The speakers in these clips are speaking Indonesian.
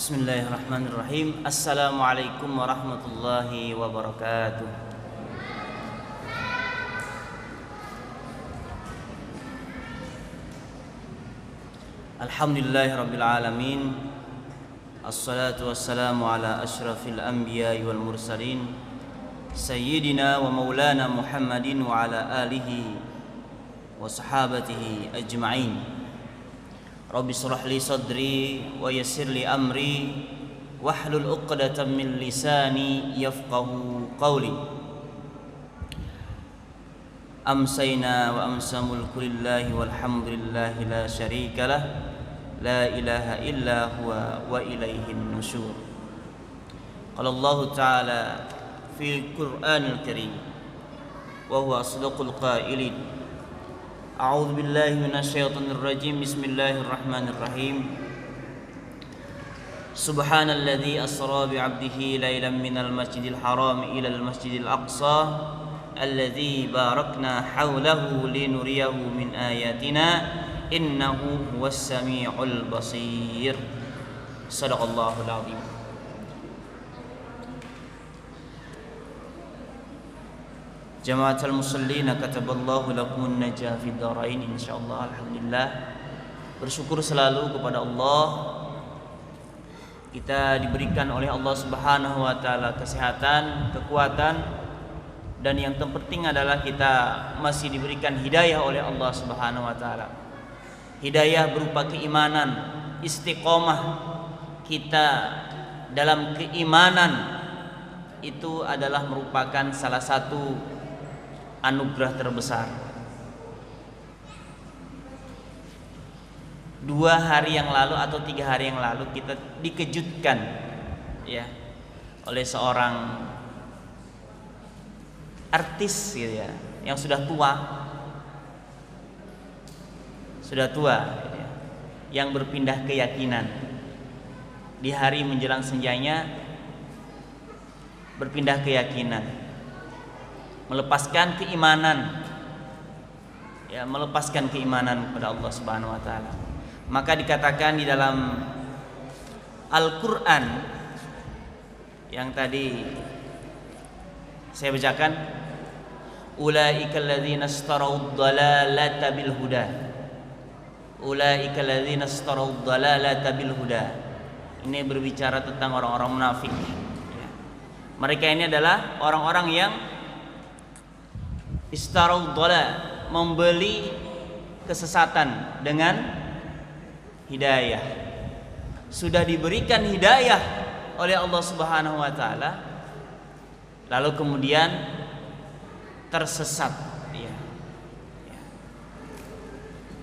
Bismillahirrahmanirrahim. Assalamualaikum warahmatullahi wabarakatuh. Alhamdulillahirabbil alamin. Assalatu wassalamu ala asyrafil anbiya'i wal mursalin sayyidina wa maulana Muhammadin wa ala alihi wa sahabatihi ajma'in. Rabbi shrah li sadri wa yassir li amri wahlul 'uqdatam min lisani yafqahu qawli. Amsayna wa amsa mulku lillahi walhamdulillahi la syarika lah, la ilaha illa huwa wa ilaihin nusyur. Qala Allah ta'ala fil Qur'anil Karim wa huwa asdaqul qailin. A'udzu billahi minasyaitonir rajim. Bismillahirrahmanirrahim. Subhanalladzi asra bi 'abdihi lailan minal masjidil haram ilal masjidil aqsa alladzi barakna haulahu linuriyahu min ayatina innahu huwas samiul basir. Shadaqallahul azim. Jamaatul musallina kataballahu lakumun najah fid dharain insyaallah. Alhamdulillah, bersyukur selalu kepada Allah, kita diberikan oleh Allah Subhanahu wa taala kesehatan, kekuatan, dan yang terpenting adalah kita masih diberikan hidayah oleh Allah Subhanahu wa taala. Hidayah berupa keimanan, istiqomah kita dalam keimanan itu adalah merupakan salah satu anugerah terbesar. 2 hari yang lalu atau 3 hari yang lalu kita dikejutkan ya oleh seorang artis gitu ya, yang sudah tua gitu ya, yang berpindah keyakinan di hari menjelang senjanya, berpindah keyakinan, melepaskan keimanan ya, melepaskan keimanan kepada Allah Subhanahu wa taala. Maka dikatakan di dalam Al-Qur'an yang tadi saya bacakan, ulaikal ladzina istarau dhalalata bil huda. Ulaikal ladzina istarau dhalalata bil huda. Ini berbicara tentang orang-orang munafik ya. Mereka ini adalah orang-orang yang istarau dhalal, membeli kesesatan dengan hidayah. Sudah diberikan hidayah oleh Allah Subhanahu wa taala, lalu kemudian tersesat ya.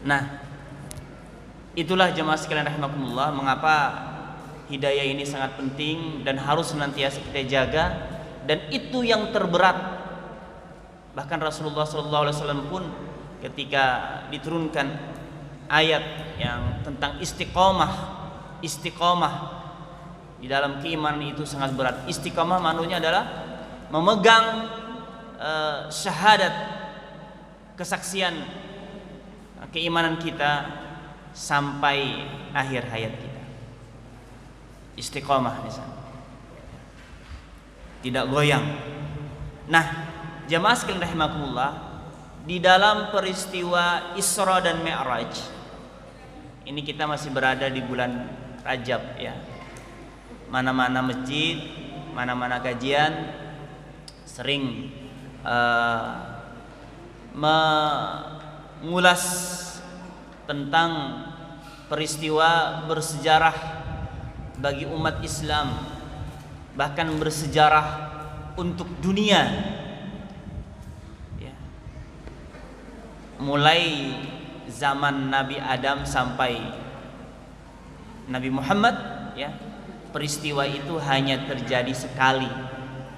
Nah, itulah jemaah sekalian rahimakumullah, mengapa hidayah ini sangat penting dan harus senantiasa kita jaga, dan itu yang terberat. Bahkan Rasulullah SAW pun ketika diturunkan ayat yang tentang istiqomah di dalam keimanan itu sangat berat. Istiqomah maknanya adalah memegang syahadat, kesaksian keimanan kita sampai akhir hayat kita. Istiqomah di sana, tidak goyang. Nah, jamaah sekalian rahimakumullah, di dalam peristiwa Isra dan Mi'raj ini kita masih berada di bulan Rajab ya. Mana-mana masjid, mana-mana kajian sering mengulas tentang peristiwa bersejarah bagi umat Islam, bahkan bersejarah untuk dunia. Mulai zaman Nabi Adam sampai Nabi Muhammad ya, peristiwa itu hanya terjadi sekali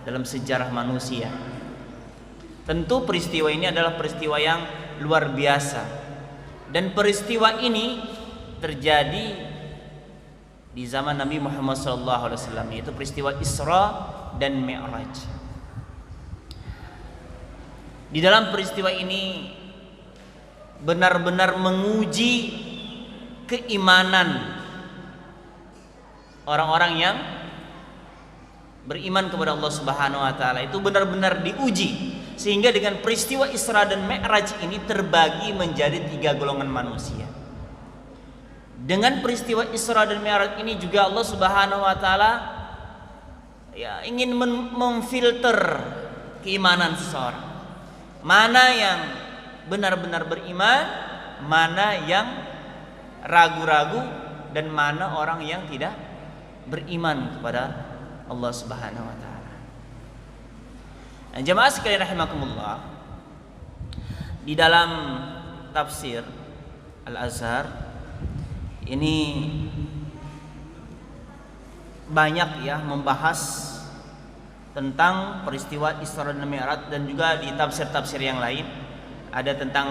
dalam sejarah manusia. Tentu peristiwa ini adalah peristiwa yang luar biasa, dan peristiwa ini terjadi di zaman Nabi Muhammad SAW, yaitu peristiwa Isra dan Mi'raj. Di dalam peristiwa ini benar-benar menguji keimanan orang-orang yang beriman kepada Allah Subhanahu wa taala itu benar-benar diuji, sehingga dengan peristiwa Isra dan Mi'raj ini terbagi menjadi 3 golongan manusia. Dengan peristiwa Isra dan Mi'raj ini juga Allah Subhanahu wa taala ya ingin memfilter keimanan seseorang. Mana yang benar-benar beriman, mana yang ragu-ragu, dan mana orang yang tidak beriman kepada Allah Subhanahu wa taala. Nah, jemaah sekalian rahimakumullah, di dalam tafsir Al-Azhar ini banyak ya membahas tentang peristiwa Isra dan Mi'raj, dan juga di tafsir-tafsir yang lain ada tentang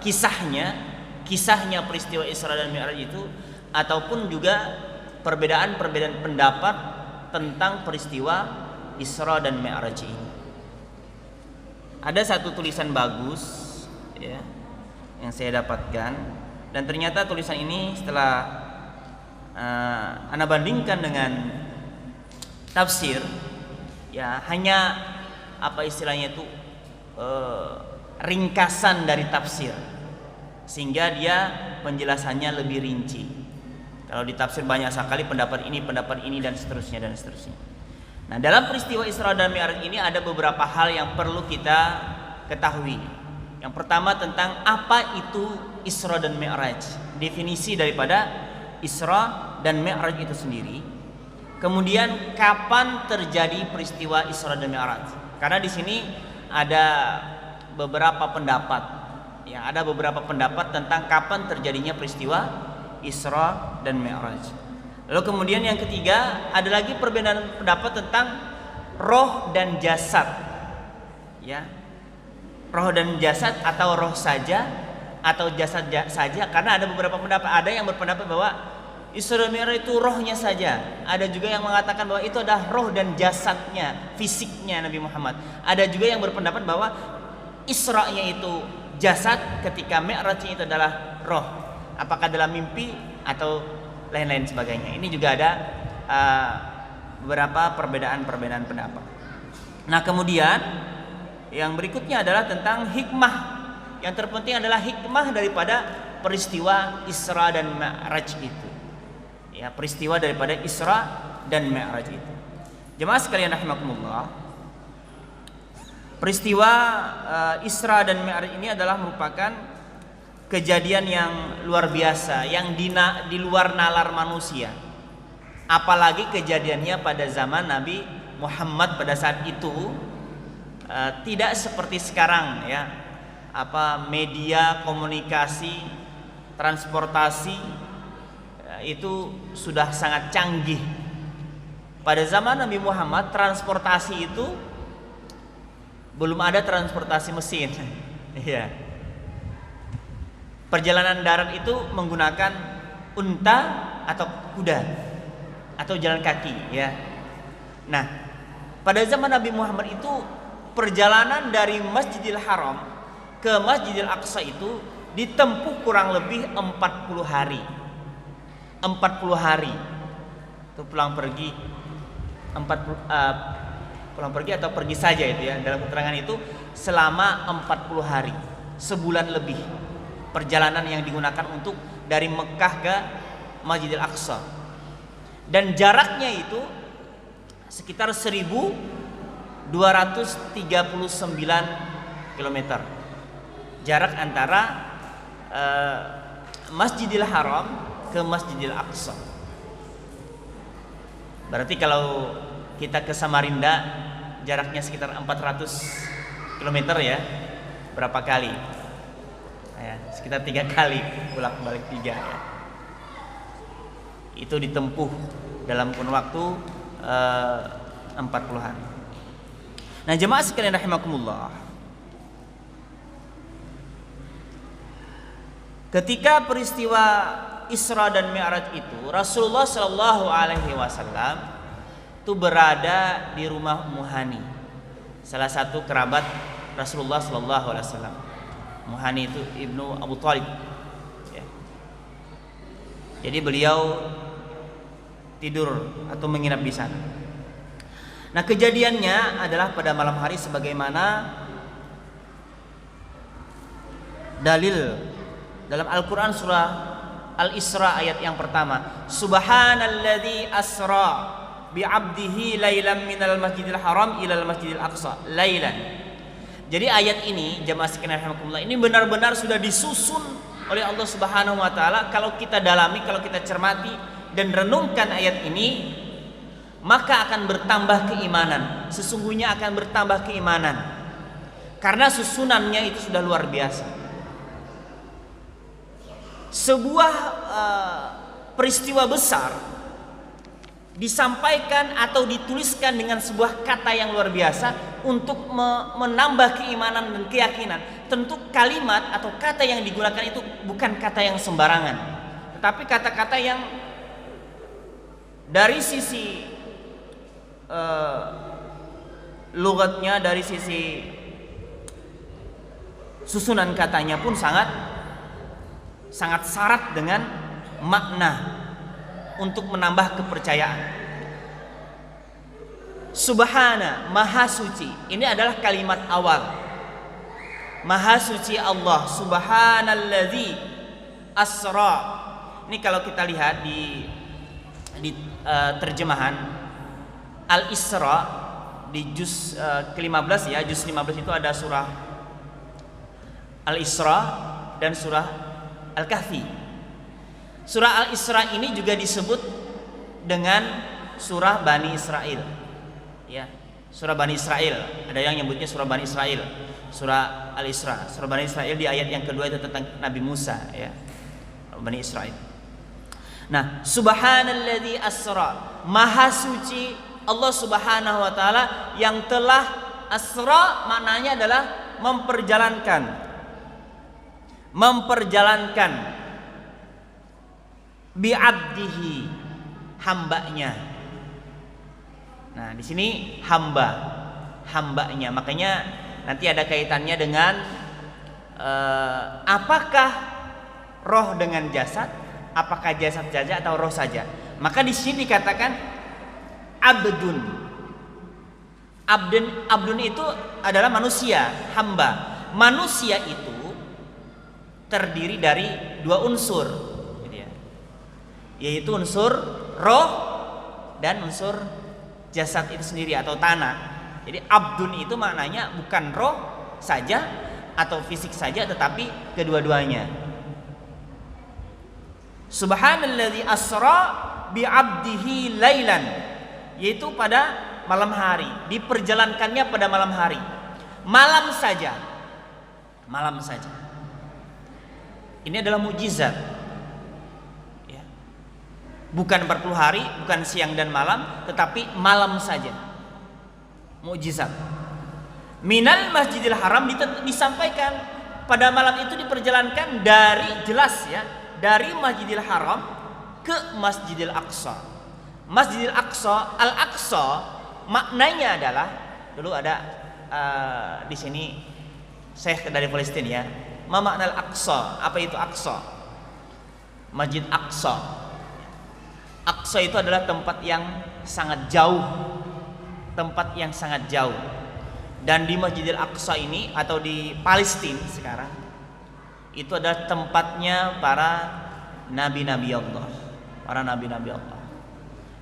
kisahnya peristiwa Isra dan Mi'raj itu, ataupun juga perbedaan-perbedaan pendapat tentang peristiwa Isra dan Mi'raj ini. Ada satu tulisan bagus ya yang saya dapatkan, dan ternyata tulisan ini setelah ana bandingkan dengan tafsir, ya hanya apa istilahnya itu ringkasan dari tafsir, sehingga dia penjelasannya lebih rinci. Kalau di tafsir banyak sekali pendapat ini dan seterusnya dan seterusnya. Nah, dalam peristiwa Isra dan Mi'raj ini ada beberapa hal yang perlu kita ketahui. Yang pertama tentang apa itu Isra dan Mi'raj, definisi daripada Isra dan Mi'raj itu sendiri. Kemudian kapan terjadi peristiwa Isra dan Mi'raj? Karena di sini ada beberapa pendapat. Ya, ada beberapa pendapat tentang kapan terjadinya peristiwa Isra dan Mi'raj. Lalu kemudian yang ketiga ada lagi perbedaan pendapat tentang roh dan jasad. Ya. Roh dan jasad atau roh saja atau jasad saja, karena ada beberapa pendapat. Ada yang berpendapat bahwa Isra dan Mi'raj itu rohnya saja. Ada juga yang mengatakan bahwa itu adalah roh dan jasadnya, fisiknya Nabi Muhammad. Ada juga yang berpendapat bahwa Isra-nya itu jasad, ketika Mi'raj-nya itu adalah roh. Apakah dalam mimpi atau lain-lain sebagainya. Ini juga ada beberapa perbedaan pendapat. Nah, kemudian yang berikutnya adalah tentang hikmah. Yang terpenting adalah hikmah daripada peristiwa Isra dan Mi'raj itu. Ya, peristiwa daripada Isra dan Mi'raj itu. Jemaah sekalian rahimakumullah, peristiwa Isra dan Mi'raj ini adalah merupakan kejadian yang luar biasa, yang di luar nalar manusia. Apalagi kejadiannya pada zaman Nabi Muhammad pada saat itu, tidak seperti sekarang ya. Media komunikasi, transportasi itu sudah sangat canggih. Pada zaman Nabi Muhammad transportasi itu belum ada transportasi mesin. Ya. Perjalanan darat itu menggunakan unta atau kuda atau jalan kaki ya. Nah, pada zaman Nabi Muhammad itu perjalanan dari Masjidil Haram ke Masjidil Aqsa itu ditempuh kurang lebih 40 hari. 40 hari. Itu pulang pergi atau pergi saja itu ya. Dalam keterangan itu selama 40 hari, sebulan lebih. Perjalanan yang digunakan untuk dari Mekah ke Masjidil Aqsa, dan jaraknya itu sekitar 1239 km. Jarak antara Masjidil Haram ke Masjidil Aqsa. Berarti kalau kita ke Samarinda jaraknya sekitar 400 km ya. Berapa kali? Ya, sekitar 3 kali bolak-balik 3 ya. Itu ditempuh dalam kurun waktu 40 hari. Nah, jemaah sekalian rahimakumullah, ketika peristiwa Isra dan Mi'raj itu, Rasulullah Shallallahu Alaihi Wasallam itu berada di rumah Ummu Hani, salah satu kerabat Rasulullah Shallallahu Alaihi Wasallam. Ummu Hani itu ibnu Abu Thalib. Ya. Jadi beliau tidur atau menginap di sana. Nah, kejadiannya adalah pada malam hari sebagaimana dalil dalam Al-Quran surah Al-Isra ayat yang pertama. Subhanalladzi asra bi'abdihi lailan minal masjidil haram ilal masjidil aqsa lailan. Jadi ayat ini jamaah sekalian rahimakumullah, ini benar-benar sudah disusun oleh Allah Subhanahu wa taala. Kalau kita dalami, kalau kita cermati dan renungkan ayat ini, maka akan bertambah keimanan. Sesungguhnya akan bertambah keimanan karena susunannya itu sudah luar biasa. Sebuah peristiwa besar disampaikan atau dituliskan dengan sebuah kata yang luar biasa untuk menambah keimanan dan keyakinan. Tentu kalimat atau kata yang digunakan itu bukan kata yang sembarangan, tetapi kata-kata yang dari sisi logatnya, dari sisi susunan katanya pun sangat syarat dengan makna untuk menambah kepercayaan. Subhana, maha suci. Ini adalah kalimat awal. Maha suci Allah, subhanalladzi asra. Ini kalau kita lihat di terjemahan Al-Isra di juz ke-15 ya, juz 15 itu ada surah Al-Isra dan surah Al-Kahfi. Surah Al-Isra ini juga disebut dengan surah Bani Israel. Ya, surah Bani Israel. Ada yang nyebutnya surah Bani Israel. Surah Al-Isra. Surah Bani Israel di ayat yang kedua itu tentang Nabi Musa, ya. Bani Israel. Nah, subhanalladzi asra, maha suci Allah Subhanahu wa taala yang telah asra, maknanya adalah memperjalankan bi'abdihi, hambanya. Nah, di sini hambanya. Makanya nanti ada kaitannya dengan apakah roh dengan jasad, apakah jasad saja atau roh saja. Maka di sini dikatakan abdun. Abdun itu adalah manusia, hamba. Manusia itu terdiri dari dua unsur, gitu ya, yaitu unsur roh dan unsur jasad itu sendiri atau tanah. Jadi abdun itu maknanya bukan roh saja atau fisik saja, tetapi kedua-duanya. Subhanalladzi asra bi'abdihi lailan, yaitu pada malam hari, diperjalankannya pada malam hari, malam saja. Ini adalah mukjizat, ya. Bukan 40 hari, bukan siang dan malam, tetapi malam saja. Mukjizat. Minal Masjidil Haram disampaikan pada malam itu diperjalankan dari, jelas ya, dari Masjidil Haram ke Masjidil Aqsa. Masjidil Aqsa, Al-Aqsa maknanya adalah, dulu ada di sini Syekh dari Palestina ya. Ma makna Al-Aqsa? Apa itu Aqsa? Masjid Aqsa. Aqsa itu adalah tempat yang sangat jauh. Tempat yang sangat jauh. Dan di Masjidil Aqsa ini atau di Palestina sekarang, itu adalah tempatnya para nabi-nabi Allah. Para nabi-nabi Allah.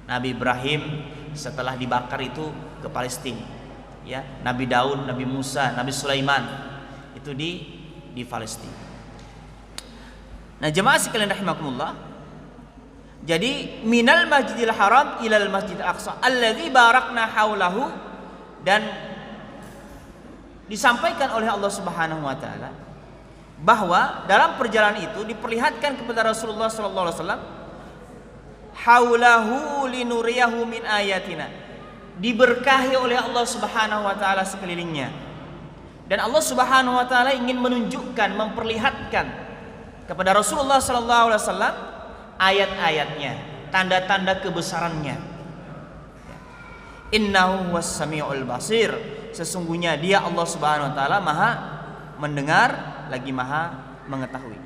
Nabi Ibrahim setelah dibakar itu ke Palestina. Ya, Nabi Daud, Nabi Musa, Nabi Sulaiman itu di Palestina. Nah, jemaah sekalian rahimakumullah, jadi minal Masjidil Haram ilal Masjidil Aqsa alladzi barakna haulahu, dan disampaikan oleh Allah Subhanahu wa taala bahwa dalam perjalanan itu diperlihatkan kepada Rasulullah sallallahu alaihi wasallam haulahu linuriyahu min ayatina, diberkahi oleh Allah Subhanahu wa taala sekelilingnya. Dan Allah Subhanahu wa taala ingin menunjukkan, memperlihatkan kepada Rasulullah sallallahu alaihi wasallam ayat-ayatnya, tanda-tanda kebesarannya. Innahu was-sami'ul basir, sesungguhnya Dia Allah Subhanahu wa taala Maha mendengar lagi Maha mengetahui.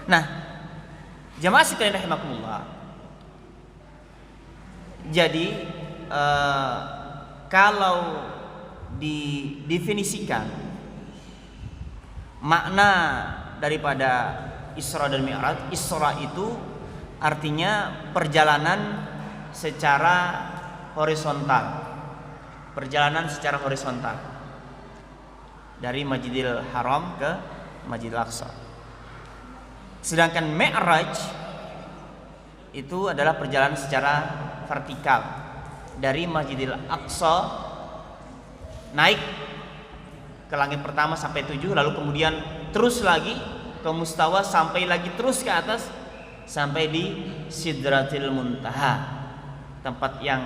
Nah, Jamaah sekalian rahimakumullah. Jadi kalau didefinisikan makna daripada Isra dan Mi'raj, Isra itu artinya perjalanan secara horizontal. Perjalanan secara horizontal dari Masjidil Haram ke Masjidil Aqsa. Sedangkan Mi'raj itu adalah perjalanan secara vertikal dari Masjidil Aqsa naik ke langit pertama sampai 7, lalu kemudian terus lagi ke Mustawa, sampai lagi terus ke atas sampai di Sidratil Muntaha, tempat yang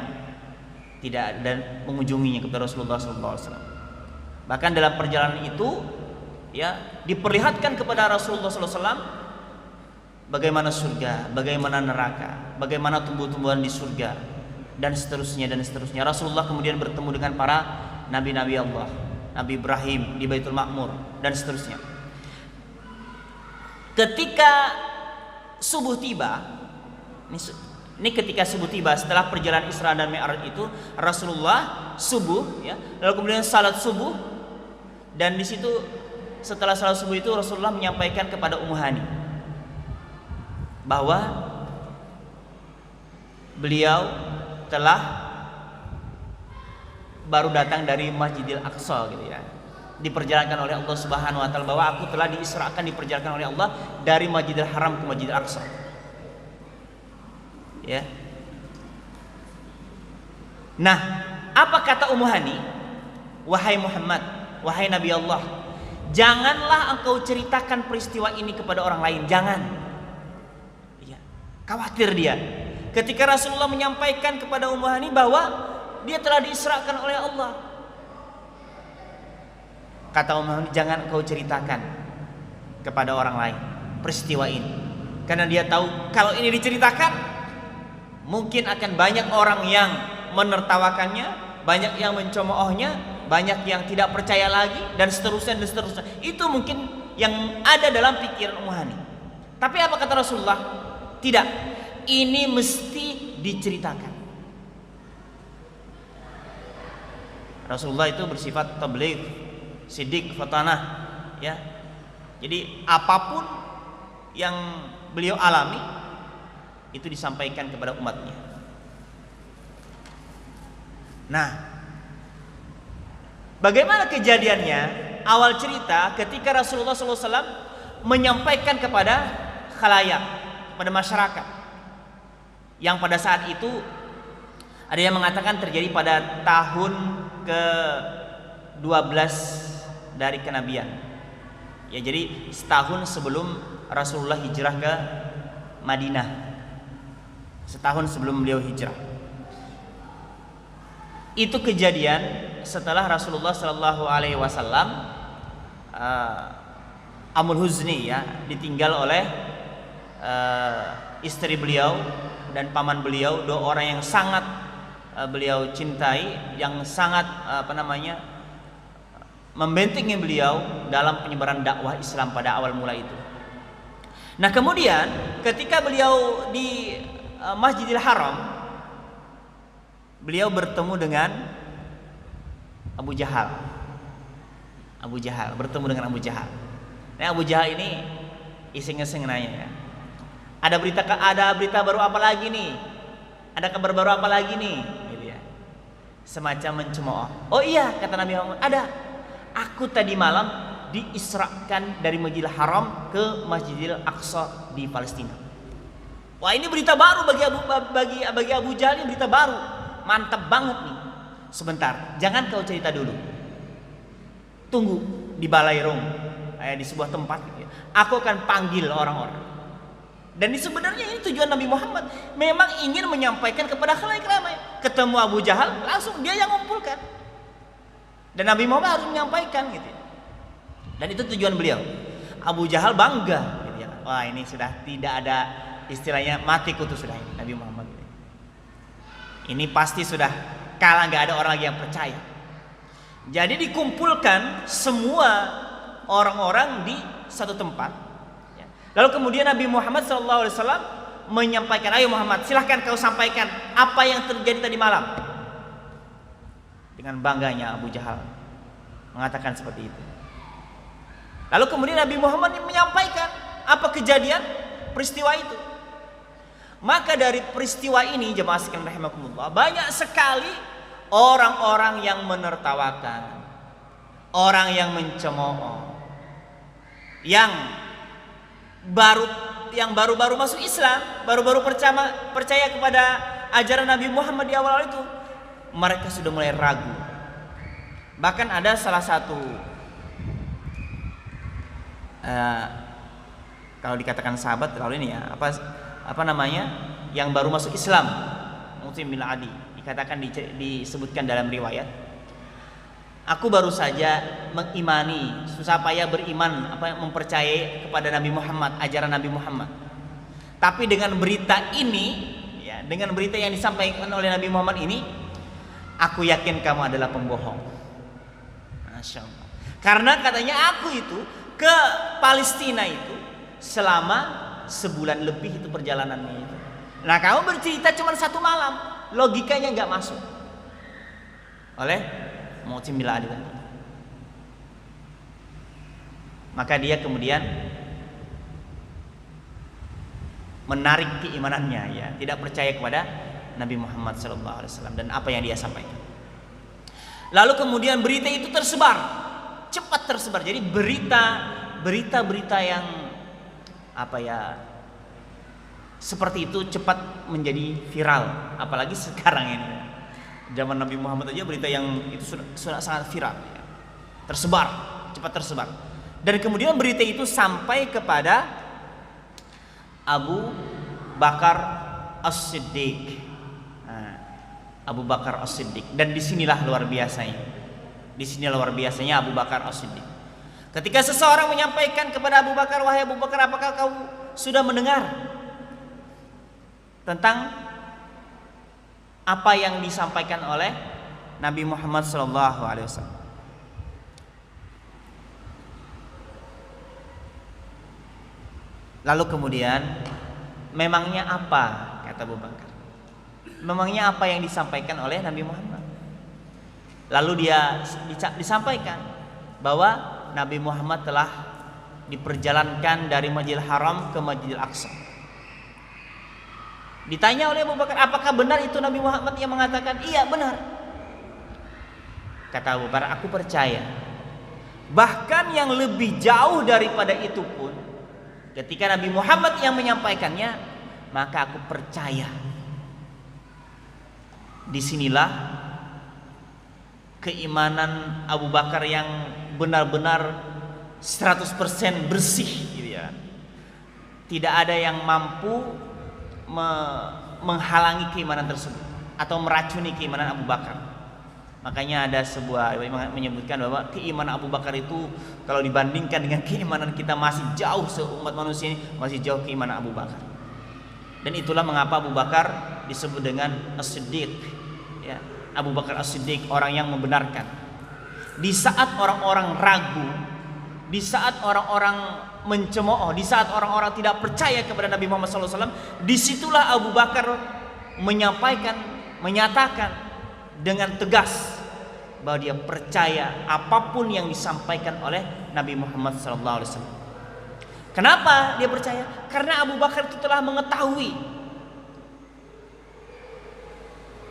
tidak ada mengunjunginya kepada Rasulullah SAW. Bahkan dalam perjalanan itu ya diperlihatkan kepada Rasulullah SAW bagaimana surga, bagaimana neraka, bagaimana tumbuh-tumbuhan di surga, dan seterusnya dan seterusnya. Rasulullah kemudian bertemu dengan para nabi-nabi Allah, Nabi Ibrahim di Baitul Ma'mur dan seterusnya. Ketika subuh tiba, ini ketika subuh tiba setelah perjalanan Isra dan Mi'raj itu, Rasulullah subuh ya, lalu kemudian salat subuh, dan di situ setelah salat subuh itu Rasulullah menyampaikan kepada Ummu Hani bahwa beliau telah baru datang dari Masjidil Aqsa gitu ya. Diperjalankan oleh Allah Subhanahu wa taala, bahwa aku telah diisrakan, diperjalankan oleh Allah dari Masjidil Haram ke Masjidil Aqsa. Ya. Nah, apa kata Ummu Hani? Wahai Muhammad, wahai Nabi Allah, janganlah engkau ceritakan peristiwa ini kepada orang lain, jangan. Ya. Khawatir dia. Ketika Rasulullah menyampaikan kepada Ummu Hani bahwa dia telah diisrakan oleh Allah, kata Ummu Hani, jangan engkau ceritakan kepada orang lain peristiwa ini, karena dia tahu kalau ini diceritakan mungkin akan banyak orang yang menertawakannya, banyak yang mencemoohnya, banyak yang tidak percaya lagi, dan seterusnya dan seterusnya. Itu mungkin yang ada dalam pikiran Ummu Hani. Tapi apa kata Rasulullah? Tidak, ini mesti diceritakan. Rasulullah itu bersifat tabligh, sidik, fatanah, ya. Jadi apapun yang beliau alami itu disampaikan kepada umatnya. Nah, bagaimana kejadiannya? Awal cerita ketika Rasulullah SAW menyampaikan kepada khalayak, kepada masyarakat, yang pada saat itu ada yang mengatakan terjadi pada tahun ke-12 dari kenabian. Ya, jadi setahun sebelum Rasulullah hijrah ke Madinah. Setahun sebelum beliau hijrah. Itu kejadian setelah Rasulullah Shallallahu Alaihi Wasallam Amul Huzni ya, ditinggal oleh istri beliau dan paman beliau, dua orang yang sangat beliau cintai, yang sangat membentengi beliau dalam penyebaran dakwah Islam pada awal mula itu. Nah, kemudian ketika beliau di Masjidil Haram, beliau bertemu dengan Abu Jahal. Abu Jahal bertemu dengan Abu Jahal. Nah, Abu Jahal ini iseng-iseng nanya ya, ada berita baru apa lagi nih? Ada kabar baru apa lagi nih? Gitu ya. Semacam mencemooh. Oh iya, kata Nabi Muhammad, ada. Aku tadi malam diisrakan dari Masjidil Haram ke Masjidil Aqsa di Palestina. Wah, ini berita baru bagi Abu Jahal, ini berita baru. Mantap banget nih. Sebentar, jangan kau cerita dulu. Tunggu di Balairung, di sebuah tempat gitu ya. Aku akan panggil orang-orang. Dan sebenarnya ini tujuan Nabi Muhammad, memang ingin menyampaikan kepada khalayak ramai. Ketemu Abu Jahal, langsung dia yang mengumpulkan. Dan Nabi Muhammad harus menyampaikan gitu. Dan itu tujuan beliau. Abu Jahal bangga gitu ya. Wah, ini sudah tidak ada istilahnya mati kutu sudah ini Nabi Muhammad gitu. Ini pasti sudah kalah, nggak ada orang lagi yang percaya. Jadi dikumpulkan semua orang-orang di satu tempat ya. Lalu kemudian Nabi Muhammad SAW menyampaikan, ayo Muhammad, silahkan kau sampaikan apa yang terjadi tadi malam. Dengan bangganya Abu Jahal mengatakan seperti itu. Lalu kemudian Nabi Muhammad menyampaikan apa kejadian peristiwa itu. Maka dari peristiwa ini, jemaah sekalian rahimakumullah, banyak sekali orang-orang yang menertawakan, orang yang mencemooh, yang baru-baru masuk Islam, baru-baru percaya kepada ajaran Nabi Muhammad di awal itu, mereka sudah mulai ragu. Bahkan ada salah satu kalau dikatakan sahabat terlalu ini ya, apa namanya, yang baru masuk Islam, Mutim bin Adi, dikatakan disebutkan dalam riwayat, aku baru saja mengimani, susah payah beriman, mempercayai kepada Nabi Muhammad, ajaran Nabi Muhammad. Tapi dengan berita ini, ya, dengan berita yang disampaikan oleh Nabi Muhammad ini, aku yakin kamu adalah pembohong. Masya Allah. Karena katanya aku itu ke Palestina itu selama sebulan lebih itu perjalanannya itu. Nah, kamu bercerita cuma 1 malam, logikanya nggak masuk oleh Mu'tim bin Adi tadi. Maka dia kemudian menarik keimanannya, ya, tidak percaya kepada Nabi Muhammad SAW dan apa yang dia sampaikan. Lalu kemudian berita itu tersebar, cepat tersebar. Jadi berita yang seperti itu cepat menjadi viral, apalagi sekarang ini. Zaman Nabi Muhammad aja berita yang itu sudah sangat viral, ya. Cepat tersebar. Dan kemudian berita itu sampai kepada Abu Bakar As-Siddiq. Abu Bakar As-Siddiq. Dan disinilah luar biasanya. Abu Bakar As-Siddiq. Ketika seseorang menyampaikan kepada Abu Bakar, wahai Abu Bakar, apakah kau sudah mendengar tentang apa yang disampaikan oleh Nabi Muhammad SAW? Lalu kemudian, memangnya apa, kata Abu Bakar, memangnya apa yang disampaikan oleh Nabi Muhammad? Lalu dia disampaikan bahwa Nabi Muhammad telah diperjalankan dari Masjidil Haram ke Masjidil Aqsa. Ditanya oleh Abu Bakar, apakah benar itu Nabi Muhammad yang mengatakan? Iya, benar. Kata Abu Bakar, aku percaya. Bahkan yang lebih jauh daripada itu pun, ketika Nabi Muhammad yang menyampaikannya, maka aku percaya. Disinilah keimanan Abu Bakar yang benar-benar 100% bersih, gitu ya. Tidak ada yang mampu menghalangi keimanan tersebut atau meracuni keimanan Abu Bakar. Makanya ada sebuah menyebutkan bahwa keimanan Abu Bakar itu kalau dibandingkan dengan keimanan kita masih jauh, seumat manusia ini masih jauh keimanan Abu Bakar. Dan itulah mengapa Abu Bakar disebut dengan As-Siddiq, ya. Abu Bakar As-Siddiq, orang yang membenarkan. Di saat orang-orang ragu, di saat orang-orang mencemooh, di saat orang-orang tidak percaya kepada Nabi Muhammad SAW, disitulah Abu Bakar menyatakan dengan tegas bahwa dia percaya apapun yang disampaikan oleh Nabi Muhammad SAW. Kenapa dia percaya? Karena Abu Bakar itu telah mengetahui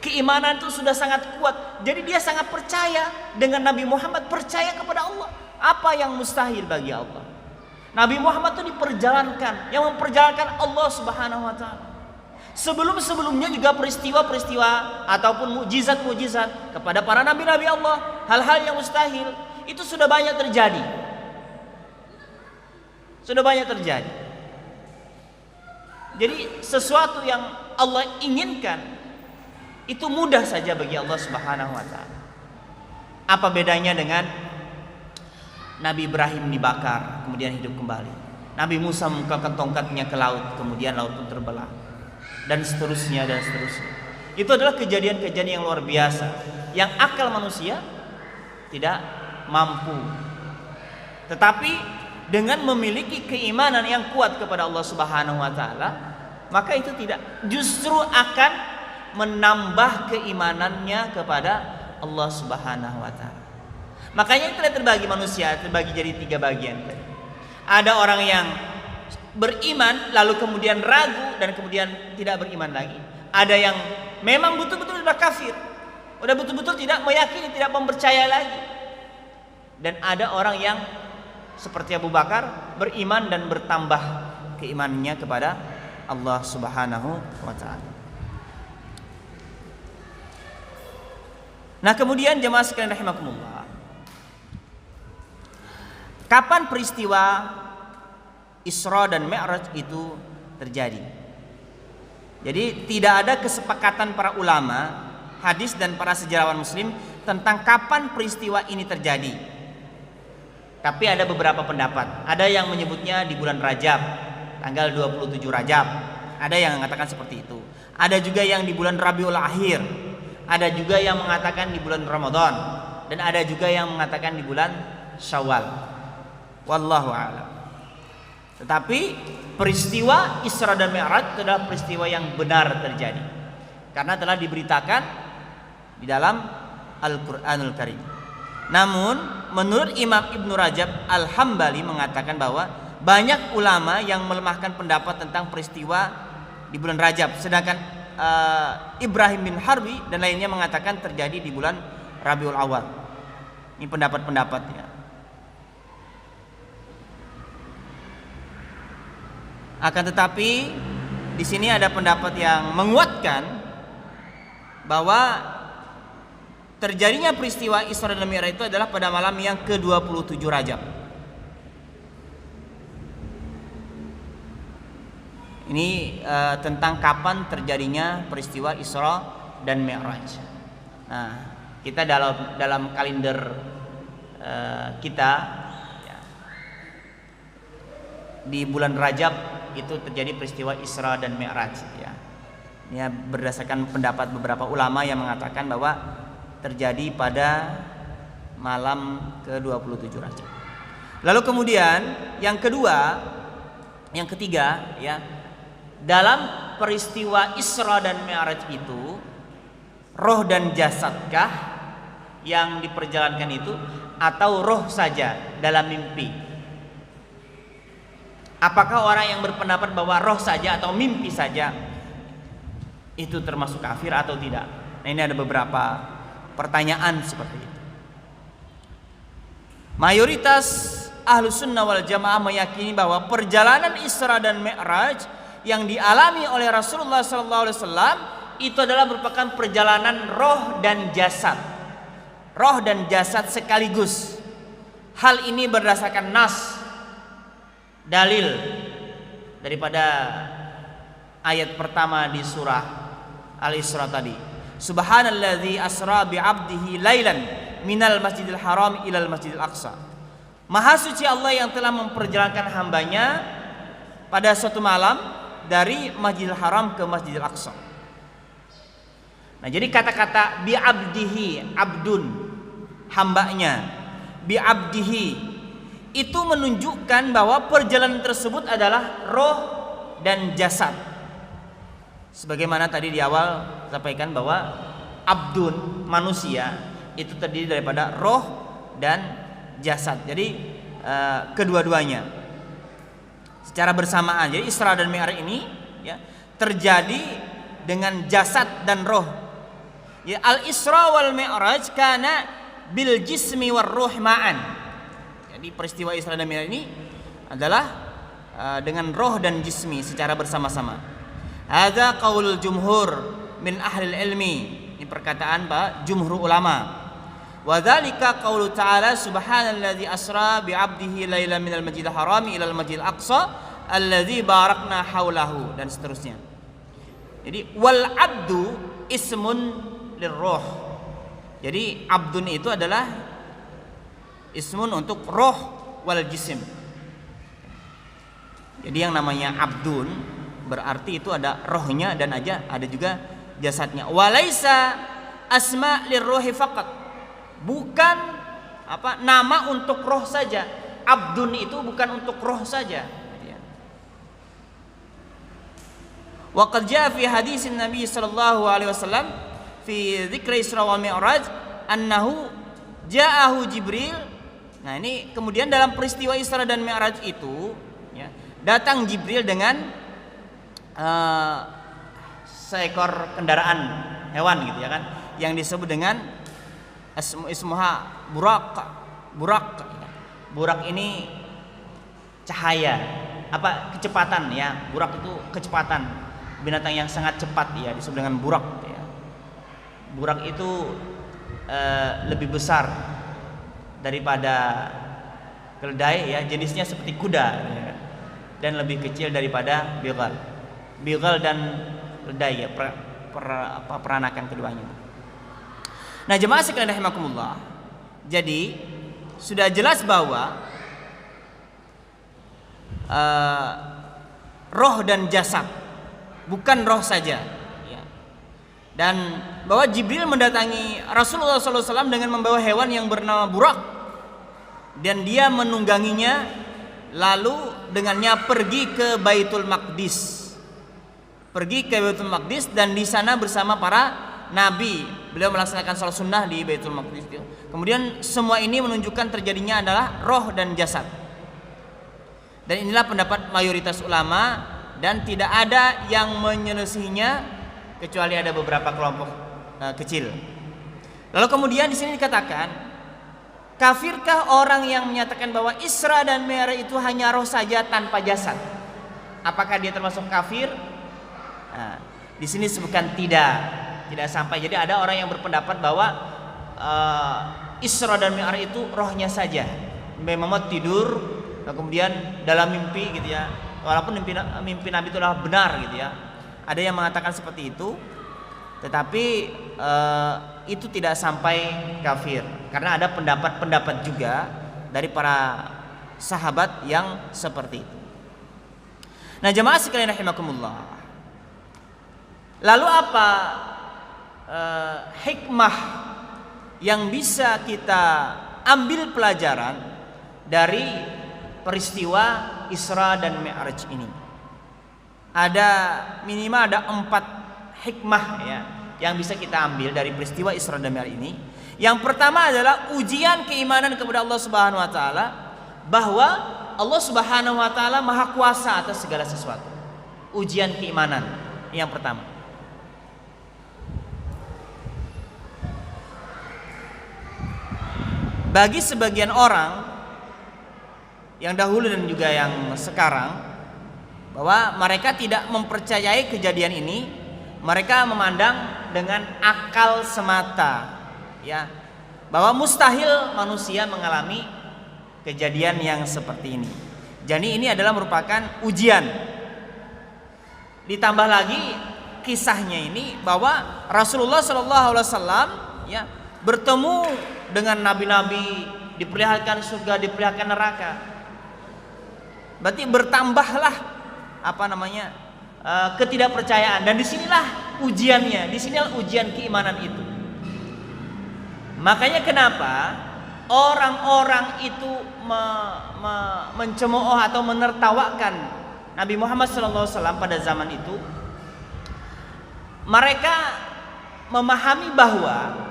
keimanan itu sudah sangat kuat. Jadi dia sangat percaya dengan Nabi Muhammad, percaya kepada Allah. Apa yang mustahil bagi Allah? Nabi Muhammad itu diperjalankan, yang memperjalankan Allah Subhanahu wa taala. Sebelum-sebelumnya juga peristiwa-peristiwa ataupun mukjizat-mukjizat kepada para nabi-nabi Allah, hal-hal yang mustahil itu sudah banyak terjadi. Jadi sesuatu yang Allah inginkan itu mudah saja bagi Allah Subhanahu wa taala. Apa bedanya dengan Nabi Ibrahim dibakar kemudian hidup kembali, Nabi Musa mengangkat tongkatnya ke laut kemudian laut pun terbelah, dan seterusnya. Itu adalah kejadian-kejadian yang luar biasa yang akal manusia tidak mampu. Tetapi dengan memiliki keimanan yang kuat kepada Allah Subhanahu wa taala, maka itu tidak, justru akan menambah keimanannya kepada Allah Subhanahu wa taala. Makanya itu terbagi manusia, terbagi jadi 3 bagian. Ada orang yang beriman lalu kemudian ragu dan kemudian tidak beriman lagi. Ada yang memang betul-betul sudah kafir, udah betul-betul tidak meyakini, tidak mempercaya lagi. Dan ada orang yang seperti Abu Bakar, beriman dan bertambah keimanannya kepada Allah Subhanahu wa taala. Nah, kemudian jemaah sekalian rahimakumullah, kapan peristiwa Isra dan Mi'raj itu terjadi? Jadi tidak ada kesepakatan para ulama hadis dan para sejarawan muslim tentang kapan peristiwa ini terjadi. Tapi ada beberapa pendapat. Ada yang menyebutnya di bulan Rajab, tanggal 27 Rajab. Ada yang mengatakan seperti itu. Ada juga yang di bulan Rabiul Akhir. Ada juga yang mengatakan di bulan Ramadan, dan ada juga yang mengatakan di bulan Syawal. Wallahu a'lam. Tetapi peristiwa Isra dan Mi'raj adalah peristiwa yang benar terjadi, karena telah diberitakan di dalam Al-Qur'anul Karim. Namun menurut Imam Ibnu Rajab Al-Hambali mengatakan bahwa banyak ulama yang melemahkan pendapat tentang peristiwa di bulan Rajab, sedangkan Ibrahim bin Harbi dan lainnya mengatakan terjadi di bulan Rabiul Awal. Ini pendapat-pendapatnya. Akan tetapi di sini ada pendapat yang menguatkan bahwa terjadinya peristiwa Isra dan Mi'raj itu adalah pada malam yang ke-27 Rajab. Ini tentang kapan terjadinya peristiwa Isra dan Mi'raj. Nah, kita dalam kalender kita ya, di bulan Rajab itu terjadi peristiwa Isra dan Mi'raj ya. Ini berdasarkan pendapat beberapa ulama yang mengatakan bahwa terjadi pada malam ke-27 Rajab. Lalu kemudian yang ketiga ya, dalam peristiwa Isra dan Mi'raj itu roh dan jasadkah yang diperjalankan itu, atau roh saja dalam mimpi? Apakah orang yang berpendapat bahwa roh saja atau mimpi saja itu termasuk kafir atau tidak? Nah, ini ada beberapa pertanyaan seperti itu. Mayoritas Ahlus Sunnah wal Jamaah meyakini bahwa perjalanan Isra dan Mi'raj yang dialami oleh Rasulullah SAW itu adalah merupakan perjalanan roh dan jasad. Roh dan jasad sekaligus. Hal ini berdasarkan nas, dalil daripada ayat pertama di surah Al-Isra tadi. Subhanalladzi asra bi'abdihi lailan minal masjidil haram ilal masjidil aqsa. Maha suci Allah yang telah memperjalankan hambanya pada suatu malam dari Masjidil Haram ke Masjidil Aqsa. Nah, jadi kata-kata bi'abdihi, abdun, hambanya, bi'abdihi itu menunjukkan bahwa perjalanan tersebut adalah roh dan jasad. Sebagaimana tadi di awal sampaikan bahwa abdun, manusia, itu terdiri daripada roh dan jasad. Jadi kedua-duanya secara bersamaan. Jadi Isra dan Mi'raj ini ya, terjadi dengan jasad dan roh. Ya, Al-Isra wal Mi'raj kana bil jismi war ruh ma'an. Jadi peristiwa Isra dan Mi'raj ini adalah dengan roh dan jismi secara bersama-sama. Hadza qaulul jumhur min ahli ilmi. Ini perkataan Pak jumhur ulama. Wa dzalika qaulu ta'ala subhanalladzi asra bi 'abdihi lailan minal masjidil harami ilal masjidil aqsa alladzi barakna haulahu, dan seterusnya. Jadi wal 'abdu ismun lirruh. Jadi abdun itu adalah ismun untuk roh wal jisim. Jadi yang namanya abdun berarti itu ada rohnya dan ada juga jasadnya. Walaisa asma lirruhi faqat. Bukan nama untuk roh saja, abdun itu bukan untuk roh saja. Wa qad jaa fi hadis Nabi sallallahu alaihi wasallam fi dzikri Isra wal Mi'raj annahu ja'ahu Jibril. Nah, ini kemudian dalam peristiwa Isra dan Mi'raj itu ya, datang Jibril dengan seekor kendaraan hewan gitu ya kan, yang disebut dengan ismuha burak. Burak ini cahaya, kecepatan ya. Burak itu kecepatan, binatang yang sangat cepat ya, disebut dengan burak ya. Burak itu lebih besar daripada keledai ya, jenisnya seperti kuda ya, dan lebih kecil daripada bighal. Bighal dan keledai ya, peranakan keduanya. Nah, jemaah sekalian rahimakumullah. Jadi sudah jelas bahwa roh dan jasad, bukan roh saja ya. Dan bahwa Jibril mendatangi Rasulullah SAW dengan membawa hewan yang bernama burak, dan dia menungganginya, lalu dengannya pergi ke Baitul Maqdis, dan di sana bersama para nabi beliau melaksanakan sholat sunnah di Baitul Maqdis. Kemudian semua ini menunjukkan terjadinya adalah roh dan jasad. Dan inilah pendapat mayoritas ulama, dan tidak ada yang menyelesainya kecuali ada beberapa kelompok kecil. Lalu kemudian di sini dikatakan, kafirkah orang yang menyatakan bahwa Isra dan Mi'raj itu hanya roh saja tanpa jasad? Apakah dia termasuk kafir? Nah, di sini disebutkan tidak sampai. Jadi ada orang yang berpendapat bahwa Isra dan Mi'raj itu rohnya saja. Memang tidur, nah kemudian dalam mimpi gitu ya. Walaupun mimpi Nabi itu adalah benar gitu ya. Ada yang mengatakan seperti itu, tetapi itu tidak sampai kafir, karena ada pendapat-pendapat juga dari para sahabat yang seperti itu. Nah, jemaah sekalian rahimakumullah, lalu apa hikmah yang bisa kita ambil pelajaran dari peristiwa Isra dan Mi'raj ini? Ada minimal 4 hikmah ya yang bisa kita ambil dari peristiwa Isra dan Mi'raj ini. Yang pertama adalah ujian keimanan kepada Allah Subhanahu wa taala, bahwa Allah Subhanahu wa taala Maha Kuasa atas segala sesuatu. Ujian keimanan yang pertama. Bagi sebagian orang yang dahulu dan juga yang sekarang, bahwa mereka tidak mempercayai kejadian ini, mereka memandang dengan akal semata ya, bahwa mustahil manusia mengalami kejadian yang seperti ini. Jadi ini adalah merupakan ujian. Ditambah lagi kisahnya ini bahwa Rasulullah SAW ya bertemu dengan nabi-nabi, diperlihatkan surga, diperlihatkan neraka. Berarti bertambahlah ketidakpercayaan, dan disinilah ujiannya, disinilah ujian keimanan itu. Makanya kenapa orang-orang itu mencemooh atau menertawakan Nabi Muhammad SAW pada zaman itu. Mereka memahami bahwa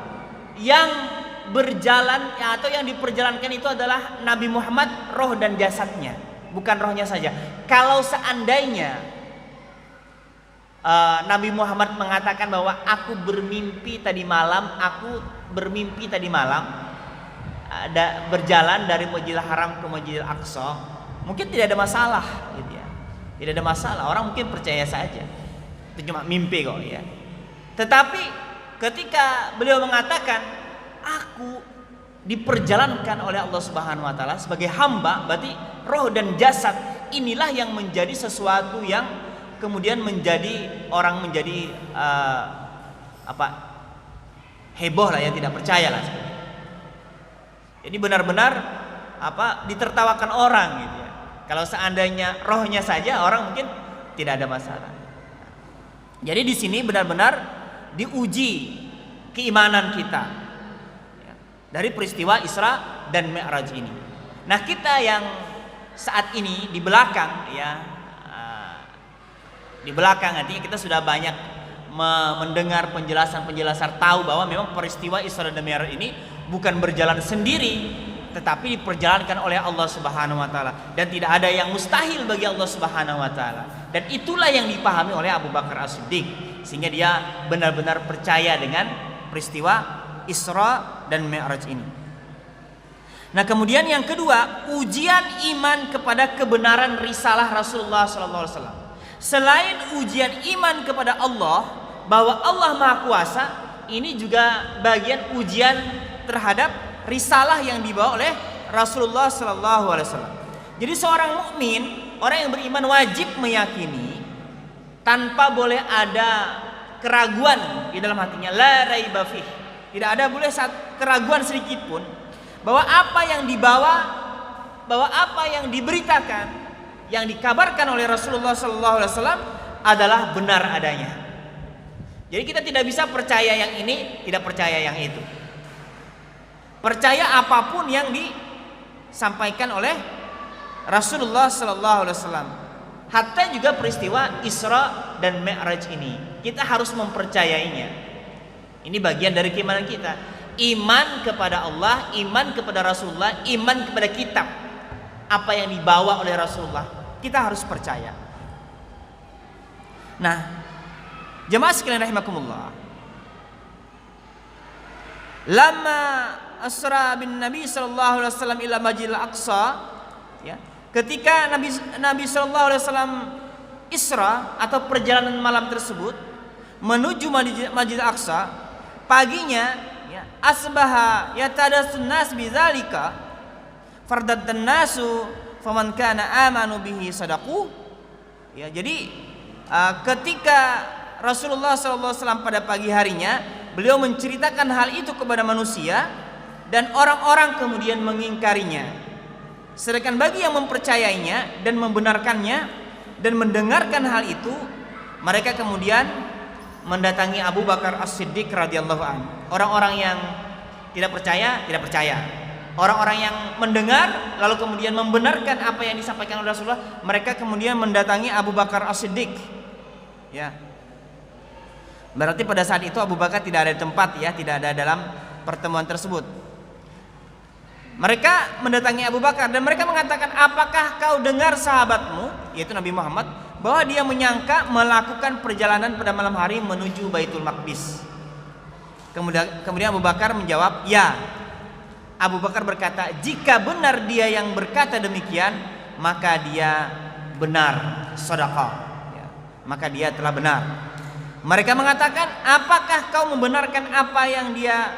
yang berjalan atau yang diperjalankan itu adalah Nabi Muhammad, roh dan jasadnya, bukan rohnya saja. Kalau seandainya Nabi Muhammad mengatakan bahwa aku bermimpi tadi malam, ada berjalan dari Masjidil Haram ke Masjidil Aqsa, mungkin tidak ada masalah gitu ya. Tidak ada masalah, orang mungkin percaya saja. Itu cuma mimpi kok ya. Tetapi ketika beliau mengatakan aku diperjalankan oleh Allah Subhanahu wa taala sebagai hamba, berarti roh dan jasad inilah yang menjadi sesuatu yang kemudian menjadi orang menjadi heboh lah ya, tidak percaya lah seperti. Jadi benar-benar ditertawakan orang gitu ya. Kalau seandainya rohnya saja, orang mungkin tidak ada masalah. Jadi di sini benar-benar diuji keimanan kita ya, dari peristiwa Isra dan Mi'raj ini. Nah, kita yang saat ini di belakang ya, di belakang artinya kita sudah banyak mendengar penjelasan-penjelasan, tahu bahwa memang peristiwa Isra dan Mi'raj ini bukan berjalan sendiri, tetapi diperjalankan oleh Allah Subhanahu wa taala, dan tidak ada yang mustahil bagi Allah Subhanahu wa taala. Dan itulah yang dipahami oleh Abu Bakar As-Siddiq, sehingga dia benar-benar percaya dengan peristiwa Isra dan Mi'raj ini. Nah, kemudian yang kedua, ujian iman kepada kebenaran risalah Rasulullah sallallahu alaihi wasallam. Selain ujian iman kepada Allah bahwa Allah Maha Kuasa, ini juga bagian ujian terhadap risalah yang dibawa oleh Rasulullah sallallahu alaihi wasallam. Jadi seorang mukmin, orang yang beriman wajib meyakini tanpa boleh ada keraguan di dalam hatinya, la raiba fih. Tidak ada boleh keraguan sedikit pun bahwa apa yang dibawa, bahwa apa yang diberitakan, yang dikabarkan oleh Rasulullah sallallahu alaihi wasallam adalah benar adanya. Jadi kita tidak bisa percaya yang ini, tidak percaya yang itu. Percaya apapun yang disampaikan oleh Rasulullah sallallahu alaihi wasallam. Hatta juga peristiwa Isra dan Mi'raj ini, kita harus mempercayainya. Ini bagian dari keimanan kita. Iman kepada Allah, iman kepada Rasulullah, iman kepada kitab. Apa yang dibawa oleh Rasulullah, kita harus percaya. Nah, jemaah sekalian rahimakumullah, lama asra bin Nabi sallallahu alaihi wasallam ila Masjidil Aqsa, ya, ketika Nabi sallallahu alaihi wasallam Isra atau perjalanan malam tersebut menuju Masjidil Aqsa, paginya ya, asbaha yatadasun nas bidzalika fardaddan nasu faman kana amanu bihi sadaqu. Ya, jadi ketika Rasulullah SAW pada pagi harinya beliau menceritakan hal itu kepada manusia dan orang-orang kemudian mengingkarinya. Sedangkan bagi yang mempercayainya dan membenarkannya dan mendengarkan hal itu, mereka kemudian mendatangi Abu Bakar As-Siddiq radhiyallahu anhu. Orang-orang yang tidak percaya, tidak percaya. Orang-orang yang mendengar lalu kemudian membenarkan apa yang disampaikan oleh Rasulullah, mereka kemudian mendatangi Abu Bakar As-Siddiq. Ya. Berarti pada saat itu Abu Bakar tidak ada di tempat, ya, tidak ada dalam pertemuan tersebut. Mereka mendatangi Abu Bakar dan mereka mengatakan, "Apakah kau dengar sahabatmu, yaitu Nabi Muhammad, bahwa dia menyangka melakukan perjalanan pada malam hari menuju Baitul Maqdis?" Kemudian Abu Bakar menjawab, "Ya." Abu Bakar berkata, "Jika benar dia yang berkata demikian, maka dia benar, shadaqah, ya, maka dia telah benar." Mereka mengatakan, "Apakah kau membenarkan apa yang dia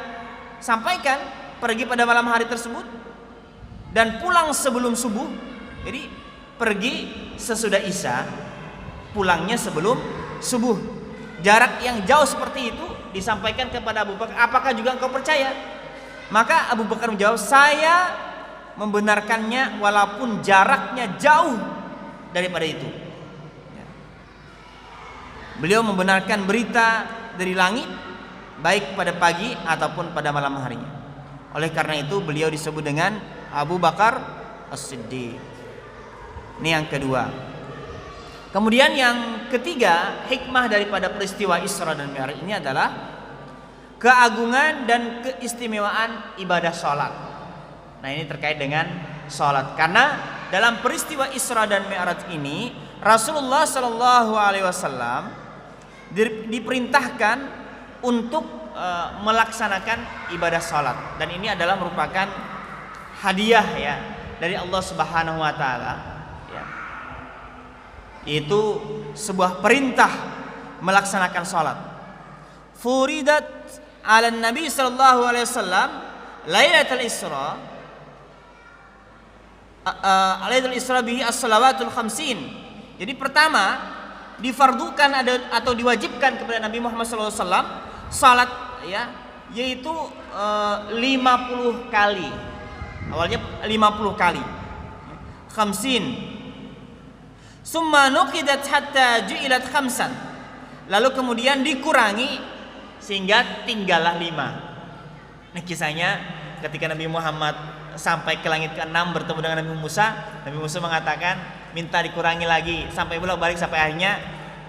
sampaikan, pergi pada malam hari tersebut dan pulang sebelum subuh?" Jadi pergi sesudah Isya, pulangnya sebelum subuh. Jarak yang jauh seperti itu disampaikan kepada Abu Bakar, "Apakah juga engkau percaya?" Maka Abu Bakar menjawab, "Saya membenarkannya walaupun jaraknya jauh daripada itu." Ya. Beliau membenarkan berita dari langit baik pada pagi ataupun pada malam harinya. Oleh karena itu beliau disebut dengan Abu Bakar As-Siddiq. Ini yang kedua. Kemudian yang ketiga, hikmah daripada peristiwa Isra dan Mi'raj ini adalah keagungan dan keistimewaan ibadah sholat. Nah, ini terkait dengan sholat, karena dalam peristiwa Isra dan Mi'raj ini Rasulullah Shallallahu Alaihi Wasallam diperintahkan untuk melaksanakan ibadah sholat, dan ini adalah merupakan hadiah, ya, dari Allah Subhanahu Wa Taala, ya, yaitu sebuah perintah melaksanakan sholat. Furidat ala Nabi sallallahu alaihi wasallam Lailatul Isra, Lailatul Isra bihi as-salawatul khamsin. Jadi pertama difardukan atau diwajibkan kepada Nabi Muhammad sallallahu alaihi wasallam salat, ya, yaitu 50 kali. Awalnya 50 kali. Khamsin. Summa nuqidat hatta ju'ilat khamsan. Lalu kemudian dikurangi sehingga tinggallah 5. Nah, kisahnya ketika Nabi Muhammad sampai ke langit ke-6 bertemu dengan Nabi Musa. Nabi Musa mengatakan minta dikurangi lagi sampai bolak-balik sampai akhirnya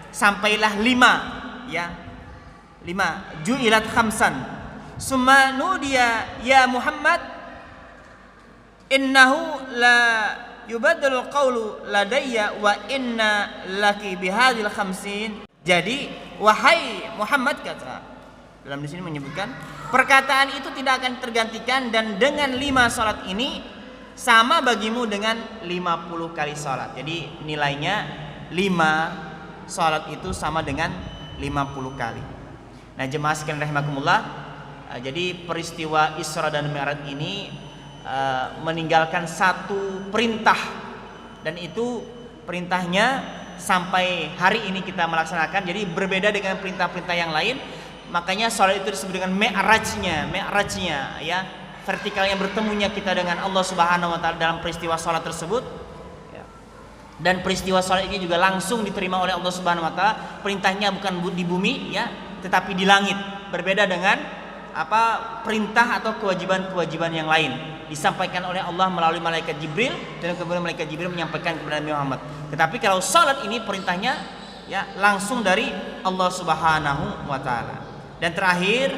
sampailah 5 ya. 5 ju'ilat khamsan summa nudiya ya Muhammad innahu la yubaddalu qawlu ladayya wa inna laki bihadil khamsin. Jadi wahai Muhammad, kata dalam di sini menyebutkan perkataan itu tidak akan tergantikan dan dengan 5 salat ini sama bagimu dengan 50 kali salat. Jadi nilainya 5 salat itu sama dengan 50 kali. Nah, jemaah sekalian rahimakumullah, jadi peristiwa Isra dan Mi'raj ini meninggalkan satu perintah, dan itu perintahnya sampai hari ini kita melaksanakan. Jadi berbeda dengan perintah-perintah yang lain. Makanya salat itu disebut dengan mi'rajnya ya, vertikalnya bertemunya kita dengan Allah Subhanahu wa taala dalam peristiwa salat tersebut. Dan peristiwa salat ini juga langsung diterima oleh Allah Subhanahu wa taala. Perintahnya bukan di bumi ya, tetapi di langit. Berbeda dengan perintah atau kewajiban-kewajiban yang lain disampaikan oleh Allah melalui malaikat Jibril, dan kemudian malaikat Jibril menyampaikan kepada Nabi Muhammad. Tetapi kalau salat ini perintahnya ya langsung dari Allah Subhanahu wa taala. Dan terakhir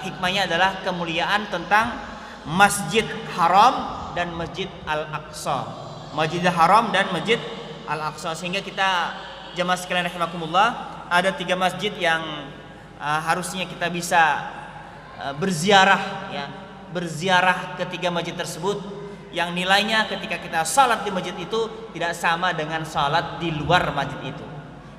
hikmahnya adalah kemuliaan tentang Masjid Haram dan Masjid Al-Aqsa. Masjidil Haram dan Masjid Al-Aqsa, sehingga kita jemaah sekalian rahimakumullah, ada 3 masjid yang harusnya kita bisa berziarah ya, berziarah ke 3 masjid tersebut, yang nilainya ketika kita salat di masjid itu tidak sama dengan salat di luar masjid itu,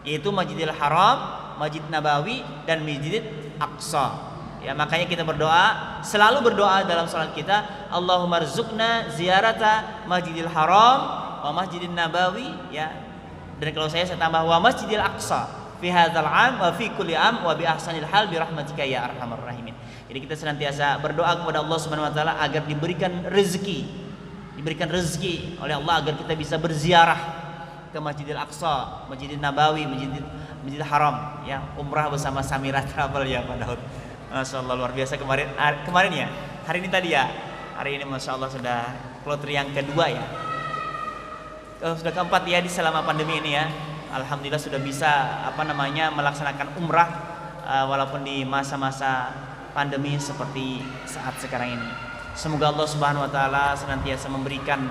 yaitu Masjidil Haram, Masjid Nabawi, dan Masjid Aqsa. Ya, makanya kita berdoa, selalu berdoa dalam salat kita, Allahumma rzuqna ziyarata Masjidil Haram wa Masjidin Nabawi ya. Dan kalau saya tambah wa Masjidil Aqsa fi hadzal am wa fi kulli am wa bi ahsanil hal bi rahmatika ya arhamar rahimin. Jadi kita senantiasa berdoa kepada Allah Subhanahu wa taala agar diberikan rezeki oleh Allah agar kita bisa berziarah ke Masjidil Aqsa, Masjidil Nabawi, Masjidil Haram ya, umrah bersama Samira Travel ya Pak Daud. Masyaallah luar biasa kemarin ya. Hari ini tadi ya. Hari ini masyaallah sudah kloter yang kedua ya. Sudah keempat ya di selama pandemi ini ya. Alhamdulillah sudah bisa melaksanakan umrah walaupun di masa-masa pandemi seperti saat sekarang ini. Semoga Allah Subhanahu wa taala senantiasa memberikan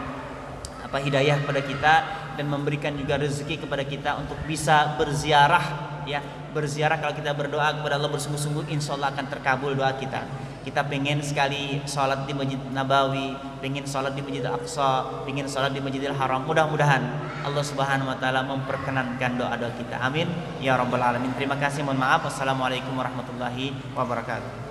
hidayah kepada kita dan memberikan juga rezeki kepada kita untuk bisa berziarah ya. Berziarah, kalau kita berdoa kepada Allah bersungguh-sungguh, insya Allah akan terkabul doa kita. Kita pengen sekali sholat di Masjid Nabawi, pengen sholat di Masjid Al-Aqsa, pengen sholat di Masjidil Haram. Mudah-mudahan Allah Subhanahu wa taala memperkenankan doa-doa kita. Amin ya rabbal alamin. Terima kasih, mohon maaf. Wassalamualaikum warahmatullahi wabarakatuh.